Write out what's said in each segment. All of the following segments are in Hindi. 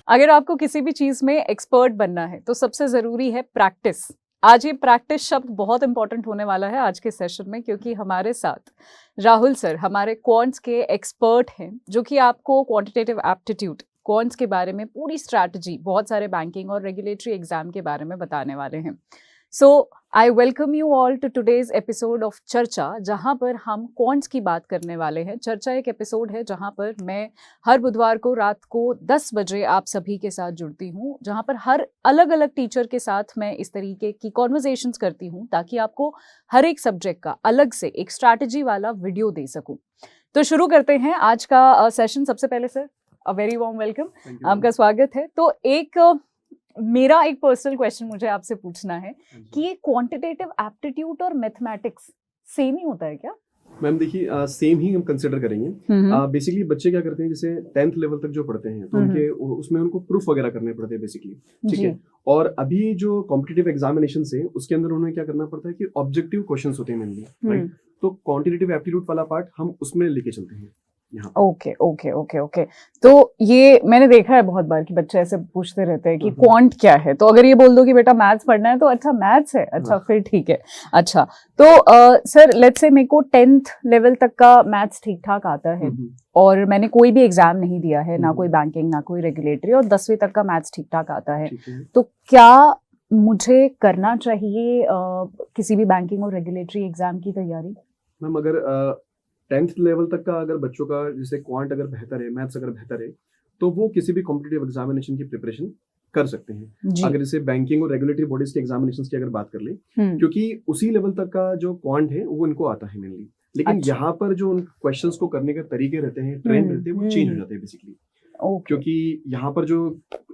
अगर आपको किसी भी चीज में एक्सपर्ट बनना है तो सबसे जरूरी है प्रैक्टिस। आज ये प्रैक्टिस शब्द बहुत इंपॉर्टेंट होने वाला है आज के सेशन में, क्योंकि हमारे साथ राहुल सर हमारे क्वांट्स के एक्सपर्ट हैं, जो कि आपको क्वांटिटेटिव एप्टीट्यूड क्वांट्स के बारे में पूरी स्ट्रैटेजी, बहुत सारे बैंकिंग और रेगुलेटरी एग्जाम के बारे में बताने वाले हैं। So I welcome you all to today's episode of Charcha, जहां पर हम क्वांट्स की बात करने वाले हैं। चर्चा एक एपिसोड है जहां पर मैं हर बुधवार को रात को 10 बजे आप सभी के साथ जुड़ती हूं, जहां पर हर अलग अलग टीचर के साथ मैं इस तरीके की कॉन्वर्जेशंस करती हूं, ताकि आपको हर एक सब्जेक्ट का अलग से एक स्ट्रैटेजी वाला वीडियो दे सकूं। तो शुरू करते हैं आज का सेशन। सबसे पहले sir a very warm welcome, आपका स्वागत है। तो मेरा एक पर्सनल क्वेश्चन मुझे आपसे पूछना है कि ये क्वांटिटेटिव एप्टीट्यूड और मैथमेटिक्स सेम ही होता है क्या? मैम देखिए, सेम ही हम कंसिडर करेंगे। बेसिकली बच्चे क्या करते हैं, जैसे 10th लेवल तक जो पढ़ते हैं तो उनके उसमें उनको प्रूफ वगैरह करने पड़ते हैं बेसिकली, ठीक है। और अभी जो कॉम्पिटिटिव एग्जामिनेशन है उसके अंदर उन्हें क्या करना पड़ता है कि ऑब्जेक्टिव क्वेश्चंस होते हैं मेनली, राइट। तो क्वांटिटेटिव एप्टीट्यूड वाला पार्ट हम उसमें लेके चलते हैं। ओके। तो ये मैंने देखा है बहुत बार कि बच्चे ऐसे पूछते रहते हैं कि क्वांट क्या है, तो अगर ये बोल दो कि बेटा मैथ्स पढ़ना है तो अच्छा मैथ्स है, अच्छा फिर ठीक है। अच्छा तो सर लेट्स से मेरे को 10th लेवल तक का मैथ्स ठीक ठाक आता है और मैंने कोई भी एग्जाम नहीं दिया है, ना कोई बैंकिंग ना कोई रेगुलेटरी, और 10वीं तक का मैथ्स ठीक ठाक आता है, तो क्या मुझे करना चाहिए किसी भी बैंकिंग और रेगुलेटरी एग्जाम की तैयारी? मैम अगर 10th लेवल तक का अगर बच्चों का जैसे क्वांट अगर बेहतर है, मैथ्स अगर बेहतर है, तो वो किसी भी कॉम्पिटिटिव एग्जामिनेशन की प्रिपरेशन कर सकते हैं। अगर जैसे बैंकिंग और रेगुलेटरी बॉडीज के एग्जामिनेशन की अगर बात कर ले, क्योंकि उसी लेवल तक का जो क्वांट है वो इनको आता है मेनली, लेकिन यहाँ पर जो उन क्वेश्चंस को करने के तरीके रहते हैं, ट्रेंड रहते हैं, वो चेंज हो जाते हैं बेसिकली। क्योंकि यहाँ पर जो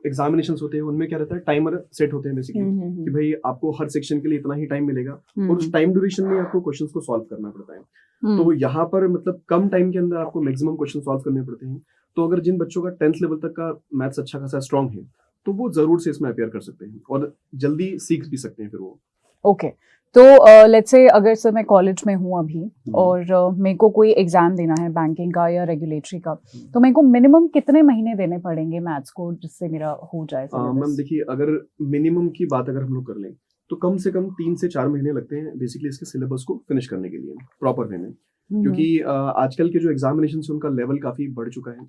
एग्जामिनेशंस होते हैं उनमें क्या रहता है, टाइमर सेट होते हैं बेसिकली कि भाई आपको हर सेक्शन के लिए इतना ही टाइम मिलेगा और उस टाइम ड्यूरेशन में आपको क्वेश्चंस को सॉल्व करना पड़ता है। तो यहाँ पर मतलब कम टाइम के अंदर आपको मैक्सिमम क्वेश्चन सॉल्व करने पड़ते हैं। तो अगर जिन बच्चों का 10th लेवल तक का मैथ्स अच्छा खासा स्ट्रांग है तो वो जरूर से इसमें अपेयर कर सकते हैं और जल्दी सीख भी सकते हैं फिर वो। ओके तो लेट्स से अगर सर मैं कॉलेज में हूँ अभी और मेरे को कोई एग्जाम देना है बैंकिंग का या रेगुलेटरी का, तो मेरे को मिनिमम कितने महीने देने पड़ेंगे मैथ्स को जिससे मेरा हो जाए? मैम देखिए, अगर मिनिमम की बात अगर हम लोग कर लें तो कम से कम 3 से 4 महीने लगते हैं बेसिकली इसके सिलेबस को फिनिश करने के लिए प्रॉपर वे में, क्योंकि आजकल के जो एग्जामिनेशन है उनका लेवल काफी बढ़ चुका है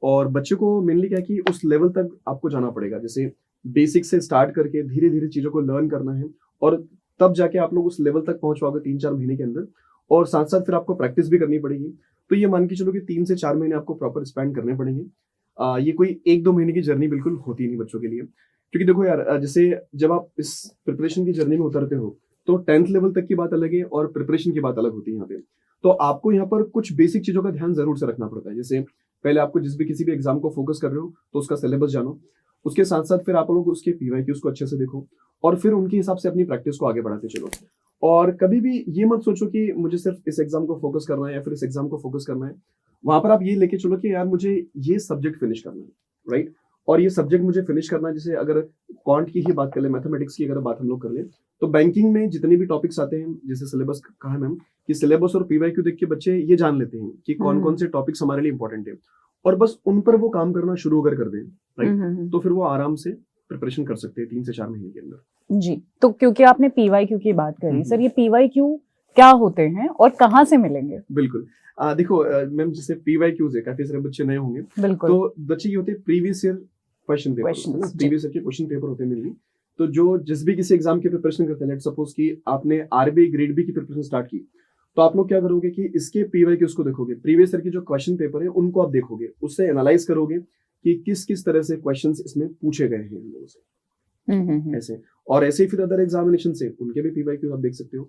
और बच्चे को मेनली क्या है कि उस लेवल तक आपको जाना पड़ेगा। जैसे बेसिक से स्टार्ट करके धीरे धीरे चीजों को लर्न करना है और तब जाके आप लोग उस लेवल तक पहुंच पाओगे 3-4 महीने के अंदर, और साथ साथ फिर आपको प्रैक्टिस भी करनी पड़ेगी। तो ये मान के चलो कि 3 से 4 महीने आपको प्रॉपर स्पेंड करने पड़ेंगे। ये कोई 1-2 महीने की जर्नी बिल्कुल होती नहीं बच्चों के लिए, क्योंकि देखो यार, जैसे जब आप इस प्रिपरेशन की जर्नी में उतरते हो तो 10th लेवल तक की बात अलग है और प्रिपरेशन की बात अलग होती है यहाँ पे। तो आपको यहाँ पर कुछ बेसिक चीजों का ध्यान जरूर से रखना पड़ता है। जैसे पहले आपको किसी भी एग्जाम को फोकस कर रहे हो तो उसका सिलेबस जानो, उसके साथ साथ फिर आप लोग उसके पीवाईक्यूज को अच्छे से देखो और फिर उनके हिसाब से अपनी प्रैक्टिस को आगे बढ़ाते चलो। और कभी भी ये मत सोचो कि मुझे सिर्फ इस एग्जाम को फोकस करना है या फिर इस एग्जाम को फोकस करना है। वहां पर आप ये लेके चलो कि यार मुझे ये सब्जेक्ट फिनिश करना है, राइट। और ये सब्जेक्ट मुझे फिनिश करना है। जैसे अगर क्वांट की ही बात कर ले, मैथमेटिक्स की अगर बात हम लोग कर ले, तो बैंकिंग में जितने भी टॉपिक्स आते हैं, जैसे सिलेबस कहा है मैम कि सिलेबस और पीवाईक्यू देख के बच्चे ये जान लेते हैं कि कौन कौन से टॉपिक्स हमारे लिए इंपॉर्टेंट है और बस उन पर वो काम करना शुरू अगर कर दें, राइट, तो फिर वो आराम से प्रिपरेशन कर सकते हैं 3 से 4 महीने के अंदर। जी, तो क्योंकि आपने पीवाईक्यू की बात करी, सर ये पीवाईक्यू क्या होते हैं और कहाँ से मिलेंगे? बिल्कुल, देखो मैम, जैसे पीवाईक्यूज है, काफी सारे बच्चे नए होंगे, तो बच्चे ये होते हैं previous year question paper, previous year के क्वेश्चन पेपर होते हैं मेनली। तो जो जिस भी किसी एग्जाम की प्रिपरेशन करते हैं, लेट्स सपोज कि आपने आरबीआई ग्रेड बी की प्रिपरेशन स्टार्ट की, तो आप लोग क्या करोगे कि इसके पीवाईक्यूज को देखोगे, प्रीवियस ईयर के जो क्वेश्चन पेपर है उनको आप देखोगे, उससे एनालाइज करोगे कि किस किस तरह से क्वेश्चंस इसमें पूछे गए हैं इन लोगों से, ऐसे। और ऐसे ही फिर अदर एग्जामिनेशन से उनके भी पीवाईक्यूज आप देख सकते हो।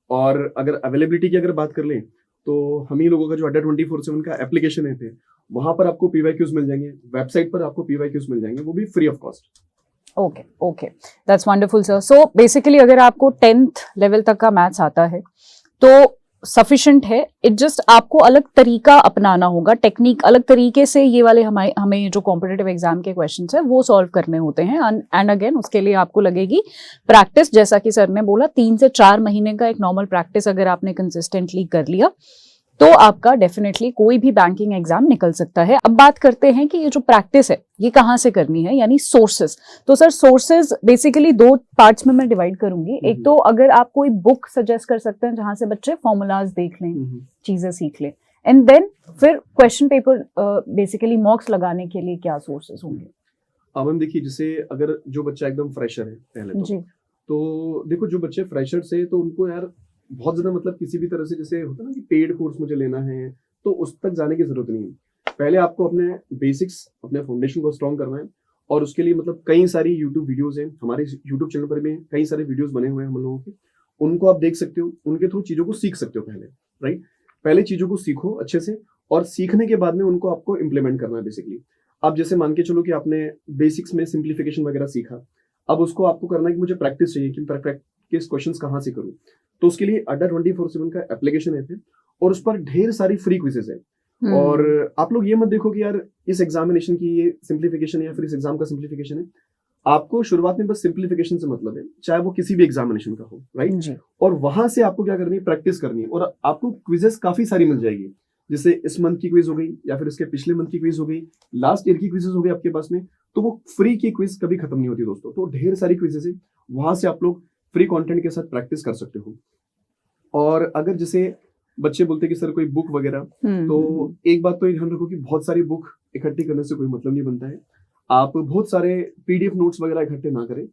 और अगर अवेलेबिलिटी की अगर बात कर लें तो हम ही लोगों का जो अड्डा 24/7 का एप्लीकेशन है, वहां पर आपको पीवाईक्यूज मिल जाएंगे, वेबसाइट पर आपको पीवाईक्यूज मिल जाएंगे, वो भी free of cost. Okay, that's wonderful sir. So basically अगर आपको 10th लेवल तक का मैथ्स आता है तो सफिशिएंट है, इट जस्ट आपको अलग तरीका अपनाना होगा, टेक्निक अलग तरीके से ये वाले हमें जो कॉम्पिटिटिव एग्जाम के क्वेश्चंस है वो सॉल्व करने होते हैं। एंड अगेन उसके लिए आपको लगेगी प्रैक्टिस, जैसा कि सर ने बोला 3 से 4 महीने का एक नॉर्मल प्रैक्टिस अगर आपने कंसिस्टेंटली कर लिया तो आपका डेफिनेटली कोई भी बैंकिंग एग्जाम निकल सकता है। अब बात करते हैं कि ये जो प्रैक्टिस है ये कहाँ से करनी है, यानी सोर्सेज। तो सर सोर्सेज बेसिकली 2 पार्ट्स में मैं डिवाइड करूंगी। एक तो अगर आप कोई बुक सजेस्ट कर सकते हैं जहां से बच्चे फॉर्मूलाज देख लें, चीजें सीख लें, एंड देन फिर क्वेश्चन पेपर बेसिकली मॉक्स लगाने के लिए क्या सोर्सेज होंगे? मैम देखिए, जैसे अगर जो बच्चा एकदम फ्रेशर है पहले तो देखो जो बच्चे फ्रेशर से, तो उनको यार बहुत ज्यादा मतलब किसी भी तरह से, जैसे होता है ना कि पेड कोर्स मुझे लेना है, तो उस तक जाने की जरूरत नहीं है। पहले आपको अपने बेसिक्स, अपने फाउंडेशन को स्ट्रॉन्ग करना है, और उसके लिए मतलब कई सारी यूट्यूब वीडियोस हैं, हमारे यूट्यूब चैनल पर भी कई सारे वीडियोस बने हुए हैं हम लोगों के, उनको आप देख सकते हो, उनके थ्रू चीजों को सीख सकते हो पहले, राइट। पहले चीजों को सीखो अच्छे से, और सीखने के बाद में उनको आपको इम्प्लीमेंट करना है बेसिकली। आप जैसे मान के चलो कि आपने बेसिक्स में सिंप्लीफिकेशन वगैरह सीखा, अब उसको आपको करना है कि मुझे प्रैक्टिस चाहिए कि प्रैक्टिस क्वेश्चंस कहाँ से करूँ। तो उसके लिए अड्डा 24/7 का एप्लीकेशन है, और उस पर ढेर सारी फ्री क्विजेज है। और आप लोग ये मत देखो कि यार इस एग्जामिनेशन की ये सिंप्लीफिकेशन है या फिर इस एग्जाम का सिंप्लीफिकेशन है। आपको शुरुआत में बस सिंप्लीफिकेशन से मतलब है, चाहे वो किसी भी एग्जामिनेशन का हो, राइट। और वहां से आपको क्या करनी है, प्रैक्टिस करनी है, और आपको क्विजेस काफी सारी मिल जाएगी। जैसे इस मंथ की क्विज हो गई, या फिर इसके पिछले मंथ की क्विज हो गई, लास्ट ईयर की क्विजेस हो गई आपके पास में। तो वो फ्री की क्विज कभी खत्म नहीं होती दोस्तों, तो ढेर सारी क्विजेस है, वहां से आप लोग फ्री कंटेंट के साथ प्रैक्टिस कर सकते हो। और अगर जैसे बच्चे बोलते हैं कि सर कोई बुक वगैरह, तो एक बात तो ये ध्यान रखो कि बहुत सारी बुक इकट्ठी करने से कोई मतलब नहीं बनता है। आप बहुत सारे पीडीएफ नोट्स वगैरह इकट्ठे ना करें,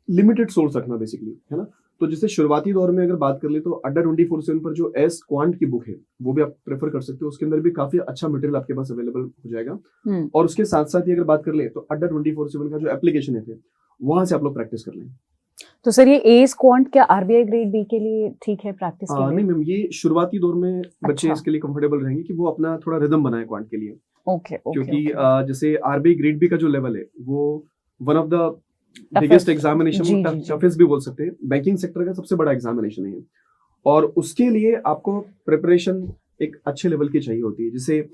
लिमिटेड सोर्स रखना बेसिकली, है ना। तो जैसे शुरुआती दौर में अगर बात कर ले, तो अड्डा 24/7 पर जो एस क्वांट की बुक है वो भी आप प्रेफर कर सकते हो। उसके अंदर भी काफी अच्छा मटेरियल आपके पास अवेलेबल हो जाएगा। और उसके साथ साथ ही अगर बात कर ले, तो अड्डा 24/7 का जो एप्लीकेशन है वहां से आप लोग प्रैक्टिस कर लें। तो सर ये एस क्वांट क्या आरबीआई ग्रेड बी के लिए ठीक है प्रैक्टिस के लिए? नहीं मैम, ये शुरुआती दौर में बच्चे इसके लिए कंफर्टेबल रहेंगे कि वो अपना थोड़ा रिदम बनाए क्वांट के लिए। क्योंकि जैसे आरबीआई ग्रेड बी का जो लेवल है वो one of the biggest examination, toughest भी बोल सकते हैं, बैंकिंग सेक्टर का सबसे बड़ा एग्जामिनेशन है। और उसके लिए आपको प्रिपरेशन एक अच्छे लेवल की चाहिए होती है। जैसे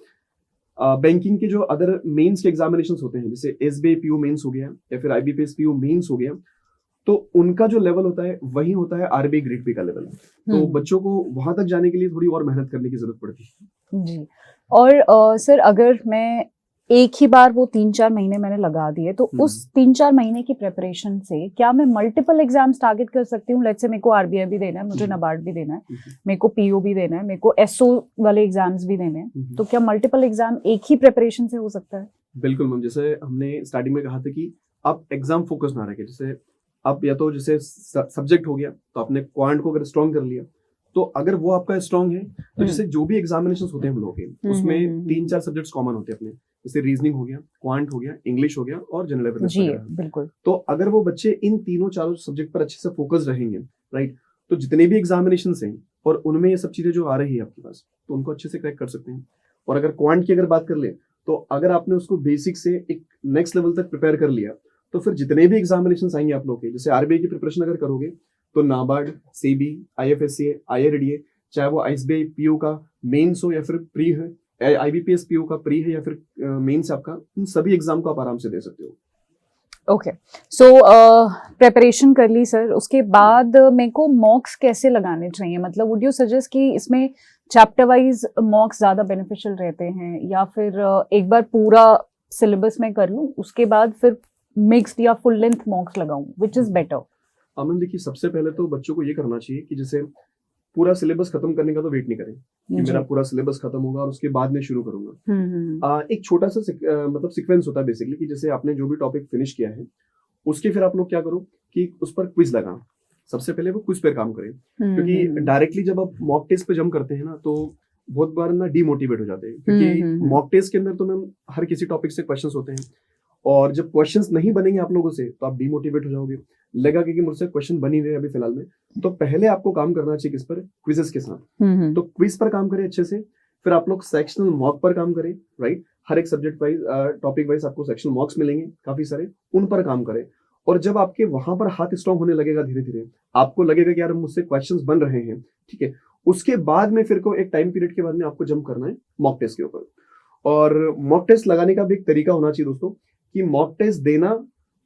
बैंकिंग के जो अदर मेंस के एग्जामिनेशन होते हैं, जैसे एसबीआई पीओ मेंस हो गया या फिर आईबीपीएस पीओ मेंस हो गया, तो उनका जो लेवल होता है वही होता है आरबीआई ग्रेड बी का लेवल। तो बच्चों को वहां तक जाने के लिए थोड़ी और मेहनत करने की जरूरत पड़ती है जी। और सर अगर मैं एक ही बार वो 3-4 महीने मैंने लगा दिए, तो उस 3-4 महीने की प्रिपरेशन से क्या मैं मल्टीपल एग्जाम्स टारगेट कर सकती हूँ? लेट्स से मेरे को आरबीआई भी देना है, मुझे नाबार्ड भी देना है, मेरे को पीओ भी देना है, मेरे को एसओ वाले एग्जाम्स भी देने हैं, तो क्या मल्टीपल एग्जाम एक ही प्रिपरेशन से हो सकता है? बिल्कुल मैम, जैसे हमने स्टार्टिंग में कहा था कि आप एग्जाम फोकस ना रखें। जैसे आप या तो जैसे सब्जेक्ट हो गया, तो आपने क्वांट को अगर स्ट्रॉन्ग कर लिया, तो अगर वो आपका स्ट्रॉन्ग है, तो जैसे जो भी एग्जामिनेशन होते हैं हम लोग के, उसमें 3-4 सब्जेक्ट्स कॉमन होते हैं अपने, जैसे रीजनिंग हो गया, क्वांट हो गया, इंग्लिश हो गया और जनरल अवेयरनेस वगैरह। बिल्कुल। तो अगर वो बच्चे इन 3-4 सब्जेक्ट पर अच्छे से फोकस रहेंगे, राइट, तो जितने भी एग्जामिनेशन हैं और उनमें ये सब चीजें जो आ रही है आपके पास, तो उनको अच्छे से क्रैक कर सकते हैं। और अगर क्वांट की अगर बात कर ले, तो अगर आपने उसको बेसिक से एक नेक्स्ट लेवल तक प्रिपेयर कर लिया, तो फिर जितने भी एग्जामिनेशन आएंगे आप लोग के, जैसे आरबीआई की प्रिपरेशन अगर करोगे, तो नाबार्ड, सेबी, आईएफएससी, आईआरडीए, चाहे वो एसबीआई पीओ का मेंस हो या फिर प्री है, आईबीपीएस पीओ का प्री है या फिर मेंस आपका, इन सभी एग्जाम को आप आराम से दे सकते हो। ओके, सो प्रिपरेशन कर ली सर, उसके बाद मेरे को मॉक्स कैसे लगाने चाहिए? मतलब वुड यू सजेस्ट कि इसमें चैप्टर वाइज मॉक्स ज्यादा बेनिफिशियल रहते हैं, या फिर एक बार पूरा सिलेबस में कर लूं, उसके बाद फिर मिक्स्ड या फुल लेंथ मॉक्स लगाऊं, व्हिच इज बेटर? मैम देखिए, सबसे पहले तो बच्चों को ये करना चाहिए कि जैसे पूरा सिलेबस खत्म करने का तो वेट नहीं करें कि मेरा पूरा सिलेबस खत्म होगा और उसके बाद में शुरू करूंगा। एक छोटा सा मतलब सीक्वेंस होता है बेसिकली, कि जैसे आपने जो भी टॉपिक फिनिश किया है, उसके फिर आप लोग क्या करो कि उस पर क्विज लगाओ। सबसे पहले वो क्विज पर काम करें, क्योंकि डायरेक्टली जब आप मॉक टेस्ट पे जंप करते हैं ना, तो बहुत बार ना डीमोटिवेट हो जाते हैं, क्योंकि मॉक टेस्ट के अंदर तो मैम हर किसी टॉपिक से क्वेश्चंस होते हैं, और जब क्वेश्चंस नहीं बनेंगे आप लोगों से, तो आप डीमोटिवेट हो जाओगे, लगा कि मुझसे क्वेश्चन बन ही रहे अभी फिलहाल में। तो पहले आपको काम करना चाहिए किस पर? क्विजेस के साथ। तो क्विज पर काम करें अच्छे से, फिर आप लोग सेक्शनल मॉक पर काम करें, राइट। हर एक सब्जेक्ट वाइज, टॉपिक वाइज आपको सेक्शनल मॉक्स मिलेंगे काफी सारे, उन पर काम करें। और जब आपके वहां पर हाथ स्ट्रॉन्ग होने लगेगा, धीरे धीरे आपको लगेगा कि यार मुझसे क्वेश्चंस बन रहे हैं, ठीक है, उसके बाद में फिर को एक टाइम पीरियड के बाद में आपको जंप करना है मॉक टेस्ट के ऊपर। और मॉक टेस्ट लगाने का भी एक तरीका होना चाहिए दोस्तों, कि मॉक टेस्ट देना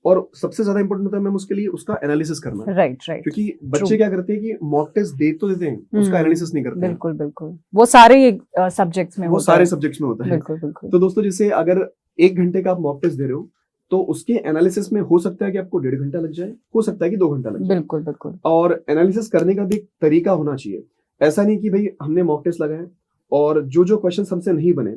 और सबसे ज्यादा इंपॉर्टेंट होता है मैम उसके लिए उसका एनालिसिस करना। राइट। क्योंकि बच्चे क्या करते हैं कि मॉक टेस्ट दे तो देते हैं, उसका एनालिसिस नहीं करते। बिल्कुल वो सारे सब्जेक्ट्स में होता है। बिल्कुल। तो दोस्तों जैसे अगर 1 घंटे का आप मॉक टेस्ट दे रहे हो तो उसके एनालिसिस में हो सकता है कि आपको 1.5 घंटा लग जाए, हो सकता है कि 2 घंटा लग जाए। बिल्कुल। और एनालिसिस करने का भी एक तरीका होना चाहिए। ऐसा नहीं कि भाई हमने मॉक टेस्ट लगाया और जो क्वेश्चन हमसे नहीं बने,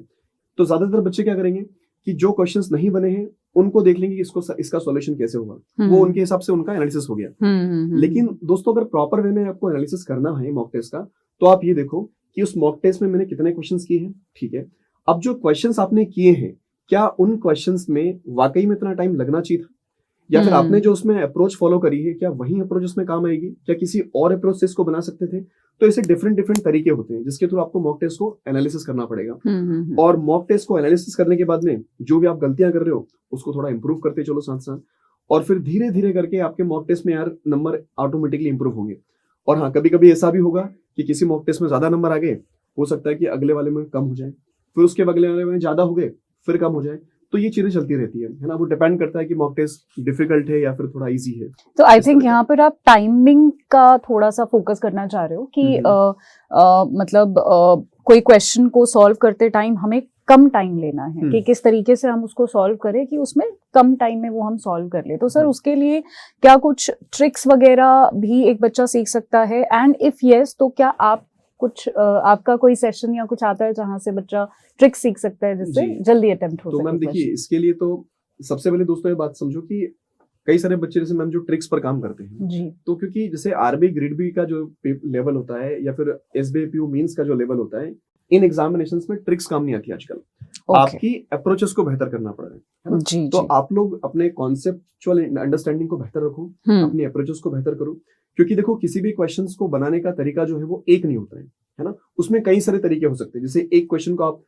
तो ज्यादातर बच्चे क्या करेंगे कि जो क्वेश्चंस नहीं बने हैं उनको देख लेंगे कि इसका सॉल्यूशन कैसे होगा, वो उनके हिसाब से उनका एनालिसिस हो गया। लेकिन दोस्तों अगर प्रॉपर वे में आपको एनालिसिस करना है मॉक टेस्ट का, तो आप ये देखो कि उस मॉक टेस्ट में मैंने कितने क्वेश्चंस किए हैं। ठीक है, अब जो क्वेश्चंस आपने किए हैं, क्या उन क्वेश्चंस में वाकई में इतना टाइम लगना चाहिए था, या फिर आपने जो उसमें अप्रोच फॉलो करी है, क्या वही अप्रोच उसमें काम आएगी, क्या किसी और अप्रोच से इसको बना सकते थे? तो ऐसे डिफरेंट तरीके होते हैं जिसके थ्रू आपको मॉक टेस्ट को एनालिसिस करना पड़ेगा। और मॉक टेस्ट को एनालिसिस करने के बाद में जो भी आप गलतियां कर रहे हो उसको थोड़ा इंप्रूव करते चलो साथ साथ, और फिर धीरे धीरे करके आपके मॉक टेस्ट में यार नंबर ऑटोमेटिकली इंप्रूव होंगे। और हाँ, कभी कभी ऐसा भी होगा कि किसी मॉक टेस्ट में ज्यादा नंबर आ गए, हो सकता है कि अगले वाले में कम हो जाए, फिर उसके अगले वाले में ज्यादा हो गए, फिर कम हो जाए। तो ये चीजें चलती रहती है ना। वो डिपेंड करता है कि मॉक टेस्ट डिफिकल्ट है या फिर थोड़ा इजी है। तो आई थिंक यहाँ पर आप टाइमिंग का थोड़ा सा फोकस करना चाह रहे हो कि मतलब कोई क्वेश्चन को सॉल्व करते टाइम हमें कम टाइम लेना है, कि किस तरीके से हम उसको सॉल्व करें कि उसमें कम टाइम में वो हम सॉल्व कर ले। तो सर उसके लिए क्या कुछ ट्रिक्स वगैरह भी एक बच्चा सीख सकता है, एंड इफ यस तो क्या आप कुछ आपका कोई सेशन या कुछ आता है जहां से बच्चा ट्रिक सीख सकता है जिससे जल्दी अटेम्प्ट हो सके? तो मैम देखिए, इसके लिए तो सबसे पहले दोस्तों ये बात समझो कि कई सारे बच्चे जैसे मैम जो ट्रिक्स पर काम करते हैं जी, तो क्योंकि जैसे आरबी ग्रेड बी का जो लेवल होता है या फिर एसबीआईपीयू मींस का जो लेवल होता है, इन एग्जामिनेशंस में ट्रिक्स काम नहीं आती आजकल। आपकी अप्रोचेस को बेहतर करना पड़ रहा है ना? तो आप लोग अपने कॉन्सेप्चुअल अंडरस्टैंडिंग को बेहतर रखो, अपनी अप्रोचेस को बेहतर करो, क्योंकि देखो किसी भी क्वेश्चंस को बनाने का तरीका जो है वो एक नहीं होता है ना? उसमें कई सारे तरीके हो सकते हैं। जैसे एक क्वेश्चन को आप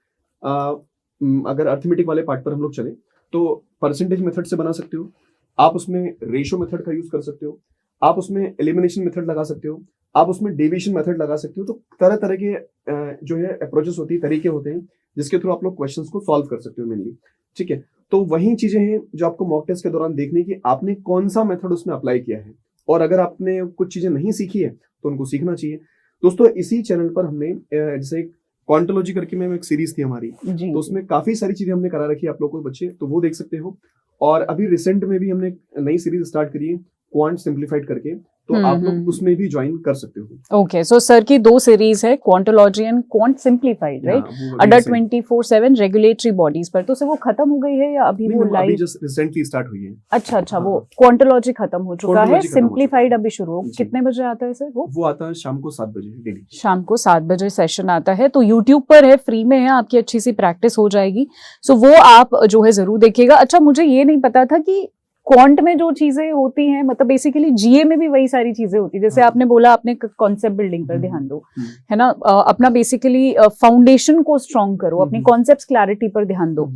अगर अर्थमेटिक वाले पार्ट पर हम लोग चले तो परसेंटेज मेथड से बना सकते हो, आप उसमें रेशो मेथड का यूज कर सकते हो, आप उसमें एलिमिनेशन मेथड लगा सकते हो, आप उसमें डेविएशन मेथड लगा सकते हो। तो तरह तरह के जो है अप्रोचेस होती है, तरीके होते हैं जिसके थ्रू आप लोग क्वेश्चंस को सॉल्व कर सकते हो मेनली। ठीक है, तो वही चीजें हैं जो आपको मॉक टेस्ट के दौरान देखने की आपने कौन सा मेथड उसमें अप्लाई किया है, और अगर आपने कुछ चीजें नहीं सीखी है तो उनको सीखना चाहिए। दोस्तों इसी चैनल पर हमने जैसे क्वांटोलॉजी करके में एक सीरीज थी हमारी, तो उसमें काफी सारी चीजें हमने करा रखी है आप लोगों को बच्चे, तो वो देख सकते हो। और अभी रिसेंट में भी हमने नई सीरीज स्टार्ट करी है क्वांट सिंप्लीफाइड करके, तो आप लोग उसमें भी ज्वाइन कर सकते हो। ओके, सो सर की 2 सीरीज है, quantology and quant simplified, right? अडर 24/7 रेगुलेटरी बॉडीज पर। तो सर वो खत्म हो गई है या अभी वो लाइव? अभी जस्ट रिसेंटली स्टार्ट हुई है। अच्छा, वो क्वांटोलॉजी खत्म हो चुका है, सिंप्लीफाइड अभी शुरू हो। कितने बजे आता है सर वो? आता है शाम को 7 बजे डेली। शाम को 7 बजे सेशन आता है। तो यूट्यूब पर है, फ्री में है, आपकी अच्छी सी प्रैक्टिस हो जाएगी। सो वो आप जो है जरूर देखिएगा। अच्छा, मुझे ये नहीं पता था कि क्वांट में जो चीजें होती हैं, मतलब बेसिकली जीए में भी वही सारी चीजें होती है। जैसे आपने बोला आपने कॉन्सेप्ट बिल्डिंग पर ध्यान दो, है ना, अपना बेसिकली फाउंडेशन को स्ट्रॉन्ग करो, अपनी कॉन्सेप्ट क्लैरिटी पर ध्यान दो।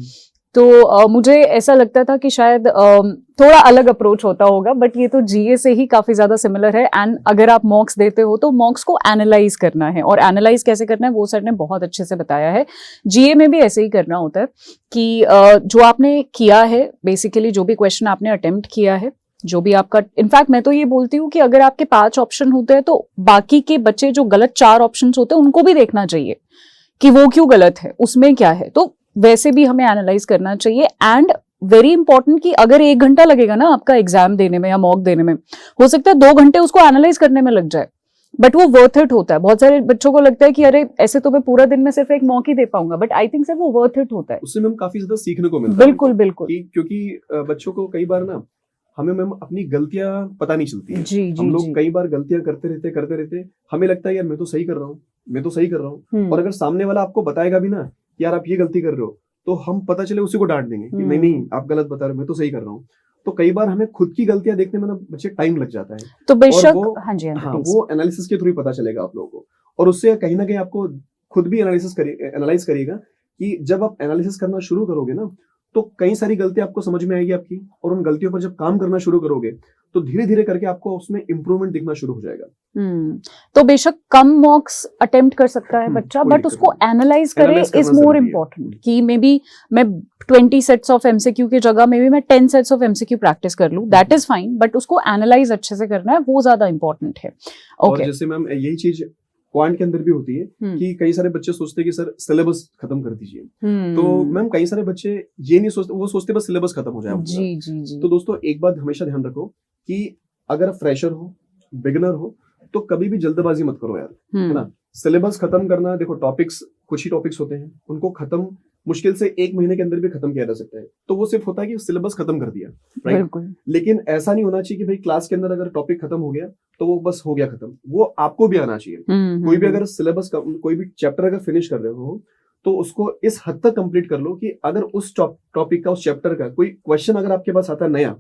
तो मुझे ऐसा लगता था कि शायद थोड़ा अलग अप्रोच होता होगा, बट ये तो जीए से ही काफी ज्यादा सिमिलर है। एंड अगर आप मॉक्स देते हो तो मॉक्स को एनालाइज करना है, और एनालाइज कैसे करना है वो सर ने बहुत अच्छे से बताया है। जीए में भी ऐसे ही करना होता है कि जो आपने किया है, बेसिकली जो भी क्वेश्चन आपने अटेम्प्ट किया है, जो भी आपका, इनफैक्ट मैं तो ये बोलती हूँ कि अगर आपके 5 ऑप्शन होते हैं तो बाकी के बच्चे जो गलत 4 ऑप्शन होते हैं उनको भी देखना चाहिए कि वो क्यों गलत है, उसमें क्या है। तो वैसे भी हमें एनालाइज करना चाहिए। एंड वेरी इंपॉर्टेंट कि अगर 1 घंटा लगेगा ना आपका एग्जाम देने में या मॉक देने में, हो सकता है 2 घंटे उसको एनालाइज करने में लग जाए, बट वो वर्थ इट होता है। बहुत सारे बच्चों को लगता है कि अरे ऐसे तो मैं पूरा दिन में सिर्फ एक मॉक ही दे पाऊंगा, बट आई थिंक सर वो वर्थ इट होता है। उससे मैम काफी ज्यादा सीखने को मिलता है। बिल्कुल क्योंकि बच्चों को कई बार ना हमें मैम अपनी गलतियां पता नहीं चलती है। जी, हम लोग कई बार गलतियां करते रहते हमें लगता है यार मैं तो सही कर रहा हूँ, और अगर सामने वाला आपको बताएगा भी ना कि यार आप ये गलती कर रहे हो, तो हम पता चले उसी को डांट देंगे कि नहीं आप गलत बता रहे हो, मैं तो सही कर रहा हूँ। तो कई बार हमें खुद की गलतियां देखने में ना बच्चे टाइम लग जाता है, तो बेशक वो एनालिसिस के थ्रू ही पता चलेगा आप लोगों को, और उससे कहीं ना कहीं आपको खुद भी एनालाइज करिएगा कि जब आप एनालिसिस करना शुरू करोगे ना तो कई सारी गलतियां आपको समझ में आएगी आपकी, और उन गलतियों पर जब काम करना शुरू करोगे तो धीरे धीरे करके आपको उसमें इंप्रूवमेंट दिखना शुरू हो जाएगा। तो बेशक कम मॉक्स अटेम्प्ट कर सकता है बच्चा, कोई बट दिक्कत उसको नहीं। एनालाइज करे Analyze इज करना मोर जरूरी है। इम्पोर्टेंट कि मे बी मैं 20 सेट्स ऑफ एमसीक्यू की जगह में भी मैं 10 सेट्स ऑफ एमसीक्यू प्रैक्टिस कर लूं, दैट इज फाइन, बट उसको एनालाइज अच्छे से करना है, वो ज्यादा इंपॉर्टेंट है। और ओके, जैसे मैम यही चीज क्वांट के अंदर भी होती है कि कई सारे बच्चे सोचते हैं कि सर सिलेबस खत्म कर दीजिए, तो मैम कई सारे बच्चे ये नहीं सोचते, वो सोचते बस सिलेबस खत्म हो जाए पूरा। जी जी जी। तो दोस्तों एक बात हमेशा ध्यान रखो कि अगर फ्रेशर हो, बिगिनर हो, तो कभी भी जल्दबाजी मत करो यार, है ना। सिलेबस खत्म करना, देखो टॉपिक्स कुछ ही टॉपिक्स होते हैं, उनको खत्म मुश्किल से 1 महीने के अंदर भी खत्म किया जा सकता है, तो वो सिर्फ होता है कि सिलेबस खत्म कर दिया, राइट। बिल्कुल। लेकिन ऐसा नहीं होना चाहिए कि भाई क्लास के अंदर अगर टॉपिक खत्म हो गया तो वो बस हो गया खत्म, वो आपको भी आना चाहिए। कोई भी अगर सिलेबस कोई भी चैप्टर अगर फिनिश कर रहे हो तो उसको इस हद तक कंप्लीट कर लो कि अगर उस टॉपिक का, उस चैप्टर का कोई क्वेश्चन अगर आपके पास आता है नया,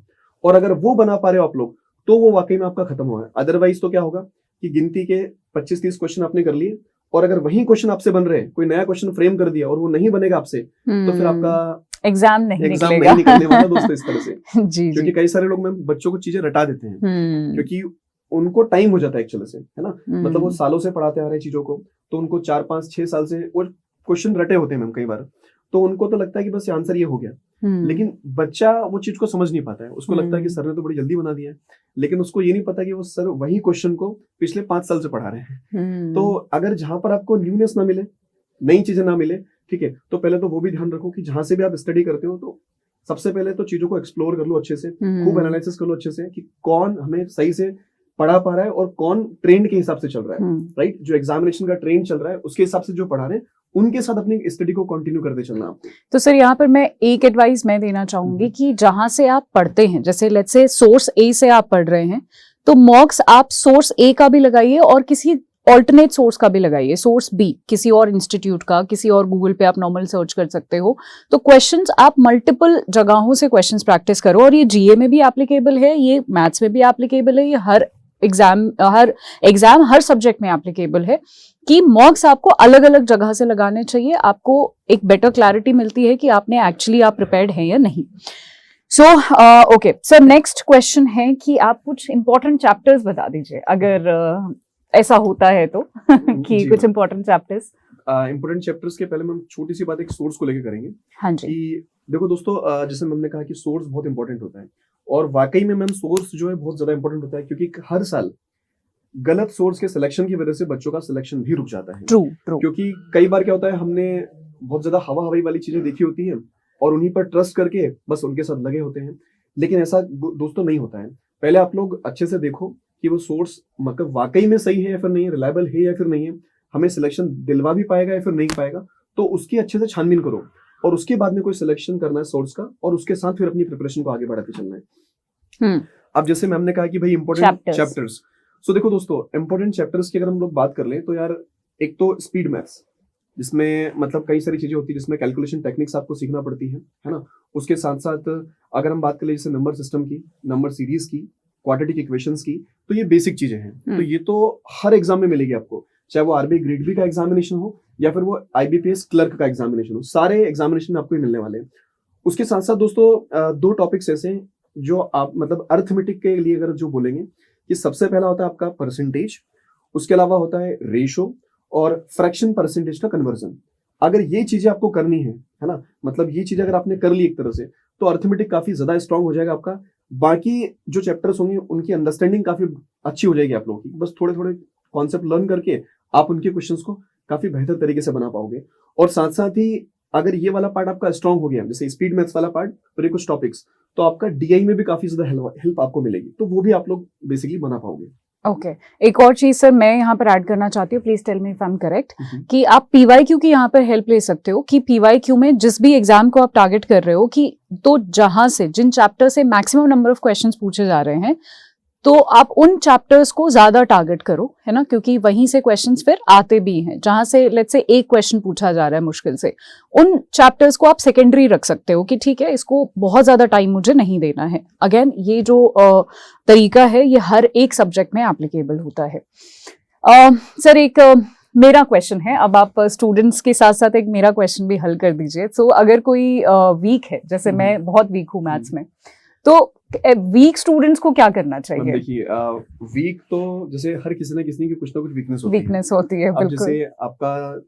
और अगर वो बना पा रहे हो आप लोग, तो वो वाकई में आपका खत्म हुआ है। अदरवाइज तो क्या होगा कि गिनती के 25-30 क्वेश्चन आपने कर लिए, और अगर वही क्वेश्चन आपसे बन रहे हैं, कोई नया क्वेश्चन फ्रेम कर दिया और वो नहीं बनेगा आपसे, तो फिर आपका एग्जाम नहीं निकलने वाला दोस्तों इस तरह से। जी क्योंकि कई सारे लोग मैम बच्चों को चीजें रटा देते हैं, क्योंकि उनको टाइम हो जाता है एक तरह से, है ना। मतलब वो सालों से पढ़ाते आ रहे हैं चीजों को, तो उनको 4-5-6 साल से वो क्वेश्चन रटे होते हैं मैम कई बार, तो उनको तो लगता है कि बस आंसर ये हो गया। लेकिन बच्चा वो चीज को समझ नहीं पाता है, उसको लगता है कि सर ने तो बड़ी जल्दी बना दिया है, लेकिन उसको ये नहीं पता कि वो सर वही क्वेश्चन को पिछले 5 साल से पढ़ा रहे हैं। तो अगर जहां पर आपको न्यूनेस ना मिले, नई चीजें ना मिले, ठीक है, तो पहले तो वो भी ध्यान रखो कि जहां से भी आप स्टडी करते हो, तो सबसे पहले तो चीजों को एक्सप्लोर कर लो अच्छे से, खूब एनालिसिस कर लो अच्छे से कि कौन हमें सही से पढ़ा पा रहा है और कौन ट्रेंड के हिसाब से चल रहा है, राइट। जो एग्जामिनेशन का ट्रेंड चल रहा है उसके हिसाब से जो पढ़ा रहे हैं, उनके साथ अपनी स्टडी को कंटिन्यू करते चलना आपको। तो सर यहाँ पर मैं एक एडवाइस मैं देना चाहूंगी कि जहां से आप पढ़ते हैं, जैसे लेट्स से सोर्स ए से आप पढ़ रहे हैं, तो मॉक्स आप सोर्स ए का भी लगाइए और किसी ऑल्टरनेट सोर्स का भी लगाइए, सोर्स बी किसी और इंस्टीट्यूट का, किसी और गूगल पे आप नॉर्मल सर्च कर सकते हो। तो क्वेश्चंस आप मल्टीपल जगहों से क्वेश्चंस प्रैक्टिस करो, और ये जीए में भी एप्लीकेबल है, ये मैथ्स में भी एप्लीकेबल है, ये हर एग्जाम हर सब्जेक्ट में एप्लीकेबल है कि मॉक्स आपको अलग अलग जगह से लगाने चाहिए। आपको एक बेटर क्लैरिटी मिलती है कि आपने एक्चुअली आप प्रिपेयर्ड हैं या नहीं। So okay sir, next question है कि आप कुछ इंपॉर्टेंट चैप्टर्स बता दीजिए, अगर ऐसा होता है तो कि कुछ इंपॉर्टेंट चैप्टर्स। इंपॉर्टेंट चैप्टर्स के पहले हम छोटी सी बात एक सोर्स को लेकर करेंगे। हाँ जी। कि देखो दोस्तों, जैसे हमने कहा कि सोर्स बहुत इंपॉर्टेंट होता है, और वाकई में मैम सोर्स जो है बहुत ज्यादा इंपॉर्टेंट होता है, क्योंकि हर साल गलत सोर्स के सिलेक्शन की वजह से बच्चों का सिलेक्शन भी रुक जाता है। ट्रू। क्योंकि कई बार क्या होता है, हमने बहुत ज्यादा हवा हवाई वाली चीजें देखी होती है और उन्हीं पर ट्रस्ट करके बस उनके साथ लगे होते हैं, लेकिन ऐसा दोस्तों नहीं होता है। पहले आप लोग अच्छे से देखो कि वो सोर्स मतलब वाकई में सही है या फिर नहीं है, रिलायबल है या फिर नहीं है, हमें सिलेक्शन दिलवा भी पाएगा या फिर नहीं पाएगा, तो उसकी अच्छे से छानबीन करो और उसके बाद में कोई सिलेक्शन करना है सोर्स का, और उसके साथ फिर अपनी प्रिपरेशन को आगे बढ़ाते चलना है। अब जैसे मैम ने कहा कि भाई इंपॉर्टेंट चैप्टर्स, सो देखो दोस्तों, इंपॉर्टेंट चैप्टर्स की अगर हम लोग बात कर लें तो यार, एक तो स्पीड मैथ्स, जिसमें मतलब कई सारी चीजें होती है, जिसमें कैलकुलेशन टेक्निक्स आपको सीखना पड़ती है ना। उसके साथ साथ अगर हम बात करें जैसे नंबर सिस्टम की, नंबर सीरीज की, क्वाड्रेटिक इक्वेशंस की, तो ये बेसिक चीजें हैं। तो ये तो हर एग्जाम में मिलेगी आपको, चाहे वो आरबीआई ग्रेड बी का एग्जामिनेशन हो या फिर वो आईबीपीएस क्लर्क का एग्जामिनेशन हो, सारे एग्जामिनेशन में आपको मिलने वाले हैं। उसके साथ साथ दोस्तों 2 टॉपिक्स ऐसे हैं जो आप मतलब अर्थमेटिक के लिए अगर जो बोलेंगे कि सबसे पहला होता है आपका परसेंटेज, उसके अलावा होता है रेशो और फ्रैक्शन परसेंटेज का कन्वर्जन। अगर ये चीजें आपको करनी है ना, मतलब ये चीजें अगर आपने कर ली एक तरह से, तो अर्थमेटिक काफी ज्यादा स्ट्रांग हो जाएगा आपका। बाकी जो चैप्टर्स होंगे उनकी अंडरस्टैंडिंग काफी अच्छी हो जाएगी आप लोगों की, बस थोड़े थोड़े कॉन्सेप्ट लर्न करके आप उनके क्वेश्चंस को काफी बेहतर तरीके से बना पाओगे। और साथ साथ ही अगर ये वाला पार्ट आपका स्ट्रांग हो गया, जैसे स्पीड मैथ्स वाला पार्ट और ये कुछ टॉपिक्स, तो आपका डीआई में भी काफी ज्यादा हेल्प आपको मिलेगी, तो वो भी आप लोग बेसिकली बना पाओगे। ओके एक और चीज सर मैं यहाँ पर ऐड करना चाहती हूँ, please tell me if I am correct, कि आप पीवाईक्यू की यहाँ पर हेल्प ले सकते हो कि पीवाईक्यू में जिस भी एग्जाम को आप टारगेट कर रहे हो, कि तो जहां से जिन चैप्टर से मैक्सिमम नंबर ऑफ क्वेश्चंस पूछे जा रहे हैं, तो आप उन चैप्टर्स को ज्यादा टारगेट करो, है ना, क्योंकि वहीं से क्वेश्चंस फिर आते भी हैं। जहां से लेट्स से एक क्वेश्चन पूछा जा रहा है मुश्किल से, उन चैप्टर्स को आप सेकेंडरी रख सकते हो कि ठीक है, इसको बहुत ज्यादा टाइम मुझे नहीं देना है। अगेन ये जो तरीका है ये हर एक सब्जेक्ट में एप्लीकेबल होता है। सर एक मेरा क्वेश्चन है, अब आप स्टूडेंट्स के साथ साथ एक मेरा क्वेश्चन भी हल कर दीजिए। सो अगर कोई वीक है, जैसे मैं बहुत वीक हूँ मैथ्स में, तो वीक स्टूडेंट्स को क्या करना मैम चाहिए? देखिए, वीक तो जैसे हर किसी न किसी की कुछ ना कुछ वीकनेस होती है। वीकनेस होती है, अब बिल्कुल। जैसे आपका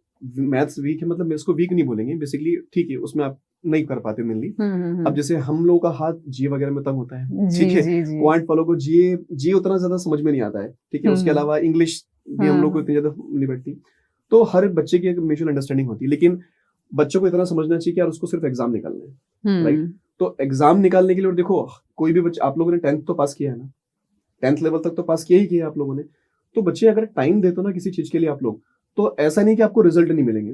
मैथ्स वीक है, मतलब मैं इसको वीक नहीं बोलेंगे, बेसिकली ठीक है, उसमें आप नहीं कर पाते मेनली। अब जैसे हम लोगों का हाथ जी वगैरह में तंग होता है, जी ठीक है, जी जी। क्वांट फॉलो को जी उतना ज्यादा समझ में नहीं आता है, ठीक है। उसके हम्म। अलावा इंग्लिश भी हम लोग को इतनी ज्यादा नहीं बैठती। तो हर बच्चे की एक म्यूचुअल अंडरस्टैंडिंग होती है, लेकिन बच्चों को इतना समझना चाहिए कि यार उसको सिर्फ एग्जाम निकालना है, राइट। तो एग्जाम निकालने के लिए, और देखो कोई भी बच्चा, आप लोगों ने 10th तो पास किया है ना, 10th लेवल तक तो पास किया ही किया आप लोगों ने। तो बच्चे अगर टाइम देते हो ना किसी चीज के लिए आप लोग, तो ऐसा नहीं कि आपको रिजल्ट नहीं मिलेंगे।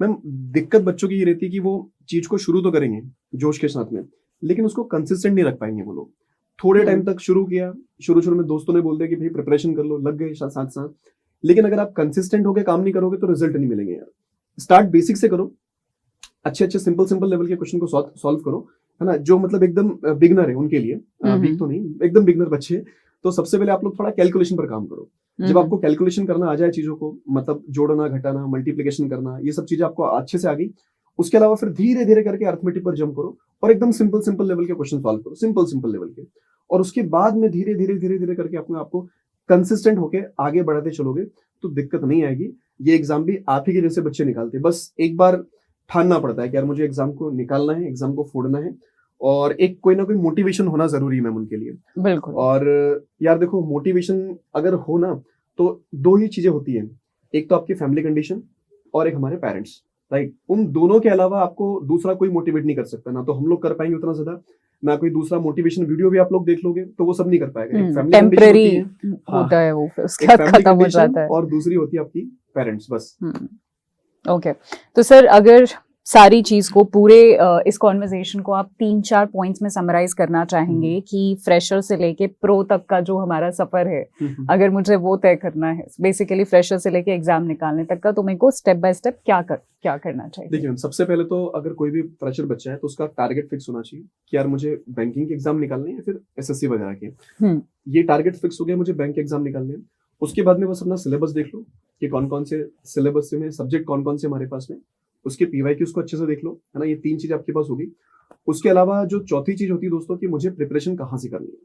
मैम दिक्कत बच्चों की ये रहती है कि वो चीज को शुरू तो करेंगे जोश के साथ में, लेकिन उसको कंसिस्टेंट नहीं रख पाएंगे वो लोग। थोड़े टाइम तक शुरू किया, शुरू में दोस्तों ने बोल दिया कि भाई प्रिपरेशन कर लो, लग गए साथ साथ, लेकिन अगर आप कंसिस्टेंट होकर काम नहीं करोगे तो रिजल्ट नहीं मिलेंगे यार। स्टार्ट बेसिक से करो, अच्छे सिंपल लेवल के क्वेश्चन को सॉल्व करो, है ना। जो मतलब एकदम बिगनर है उनके लिए, वीक तो नहीं, एकदम बिगनर बच्चे, तो सबसे पहले आप लोग थोड़ा कैलकुलेशन पर काम करो। जब आपको कैलकुलेशन करना आ जाए चीजों को, मतलब जोड़ना, घटाना, मल्टीप्लिकेशन करना, ये सब चीजें आपको अच्छे से आ गई, उसके अलावा फिर धीरे धीरे करके अर्थमेटिक पर जंप करो और एकदम सिंपल लेवल के क्वेश्चन सॉल्व करो, सिंपल लेवल के। और उसके बाद में धीरे धीरे करके अपने आपको कंसिस्टेंट होके आगे बढ़ाते चलोगे तो दिक्कत नहीं आएगी। ये एग्जाम भी आप ही के जैसे बच्चे निकालते हैं, बस एक बार ठानना पड़ता है कि यार मुझे एग्जाम को निकालना है, एग्जाम को फोड़ना है, और एक कोई ना कोई मोटिवेशन होना जरूरी है मैम उनके लिए। बिल्कुल। और यार देखो, मोटिवेशन अगर हो ना तो दो ही चीजें होती हैं, एक तो आपकी फैमिली कंडीशन और एक हमारे पेरेंट्स, राइट। उन दोनों के अलावा आपको दूसरा कोई मोटिवेट नहीं कर सकता, ना तो हम लोग कर पाएंगे उतना ज्यादा, ना कोई दूसरा मोटिवेशन वीडियो भी आप लोग देख लोगे तो वो सब नहीं कर पाएगा। एक फैमिली टेम्परेरी कंडीशन होता है वो, फिर उसके बाद खत्म हो जाता है। और दूसरी होती है आपकी पेरेंट्स, बस। ओके, तो सर अगर सारी चीज को पूरे इस कॉन्वर्सेशन को आप 3-4 पॉइंट्स में समराइज करना चाहेंगे कि फ्रेशर से लेके प्रो तक का जो हमारा सफर है, अगर मुझे वो तय करना है, बेसिकली फ्रेशर से लेके एग्जाम निकालने तक का, तो मेरे को स्टेप बाय स्टेप क्या करना चाहिए? देखिए, सबसे पहले तो अगर कोई भी फ्रेशर बच्चा है तो उसका टारगेट फिक्स होना चाहिए कि यार मुझे बैंकिंग के एग्जाम निकालने हैं या फिर एसएससी वगैरह के। ये टारगेट फिक्स हो गया, मुझे बैंक के एग्जाम निकालने हैं। उसके बाद में बस अपना सिलेबस देख लो कि कौन कौन से सिलेबस में सब्जेक्ट कौन कौन से हमारे पास में, उसके पीवाईक्यूज को अच्छे से देख लो, है ना। ये 3 चीजें आपके पास होगी। उसके अलावा जो चौथी चीज होती है दोस्तों, कि मुझे प्रिपरेशन कहाँ से करनी है।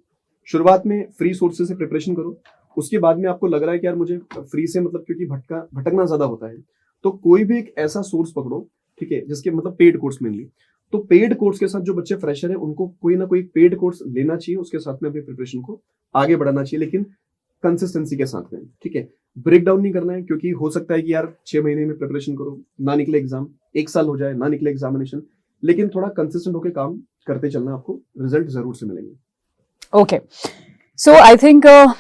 शुरुआत में फ्री सोर्सेज से प्रिपरेशन करो, उसके बाद में आपको लग रहा है कि यार मुझे फ्री से, मतलब क्योंकि भटकना ज्यादा होता है, तो कोई भी एक ऐसा सोर्स पकड़ो, ठीक है, जिसके मतलब पेड कोर्स मेनली। तो पेड कोर्स के साथ जो बच्चे फ्रेशर है उनको कोई ना कोई पेड कोर्स लेना चाहिए, उसके साथ में अपनी प्रिपरेशन को आगे बढ़ाना चाहिए, लेकिन कंसिस्टेंसी के साथ में, ठीक है। ब्रेक डाउन नहीं करना है, क्योंकि हो सकता है कि यार 6 महीने में प्रिपरेशन करो, ना निकले एग्जाम, 1 साल हो जाए ना निकले एग्जामिनेशन, लेकिन थोड़ा कंसिस्टेंट होकर काम करते चलना, आपको रिजल्ट जरूर से मिलेंगे। ओके, सो आई थिंक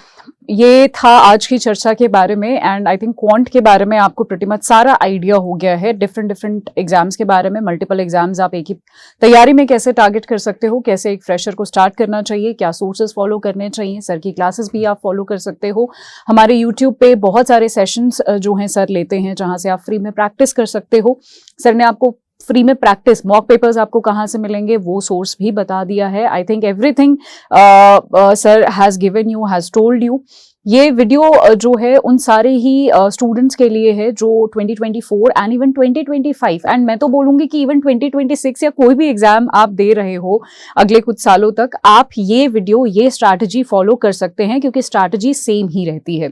ये था आज की चर्चा के बारे में, एंड आई थिंक क्वांट के बारे में आपको प्रीटी मच सारा आइडिया हो गया है, डिफरेंट एग्जाम्स के बारे में, मल्टीपल एग्जाम्स आप एक ही तैयारी में कैसे टारगेट कर सकते हो, कैसे एक फ्रेशर को स्टार्ट करना चाहिए, क्या सोर्सेज फॉलो करने चाहिए, सर की क्लासेस भी आप फॉलो कर सकते हो। हमारे यूट्यूब पे बहुत सारे सेशंस जो हैं सर लेते हैं, जहाँ से आप फ्री में प्रैक्टिस कर सकते हो। सर ने आपको फ्री में प्रैक्टिस मॉक पेपर्स आपको कहाँ से मिलेंगे वो सोर्स भी बता दिया है। I think everything sir has given you, has told you. ये वीडियो जो है उन सारे ही स्टूडेंट्स के लिए है जो 2024 एंड इवन 2025 एंड मैं तो बोलूंगी कि इवन 2026 या कोई भी एग्जाम आप दे रहे हो अगले कुछ सालों तक, आप ये वीडियो, ये स्ट्रैटेजी फॉलो कर सकते हैं, क्योंकि स्ट्रैटेजी सेम ही रहती है।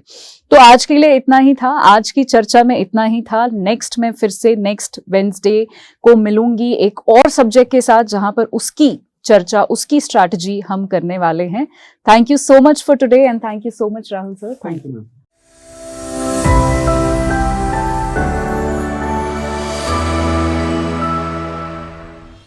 तो आज के लिए इतना ही था, आज की चर्चा में इतना ही था। नेक्स्ट में फिर से नेक्स्ट वेडनेसडे को मिलूंगी एक और सब्जेक्ट के साथ, जहां पर उसकी चर्चा, उसकी स्ट्रैटेजी हम करने वाले हैं। Thank you so much for today and thank you so much Rahul sir. Thank you ma'am.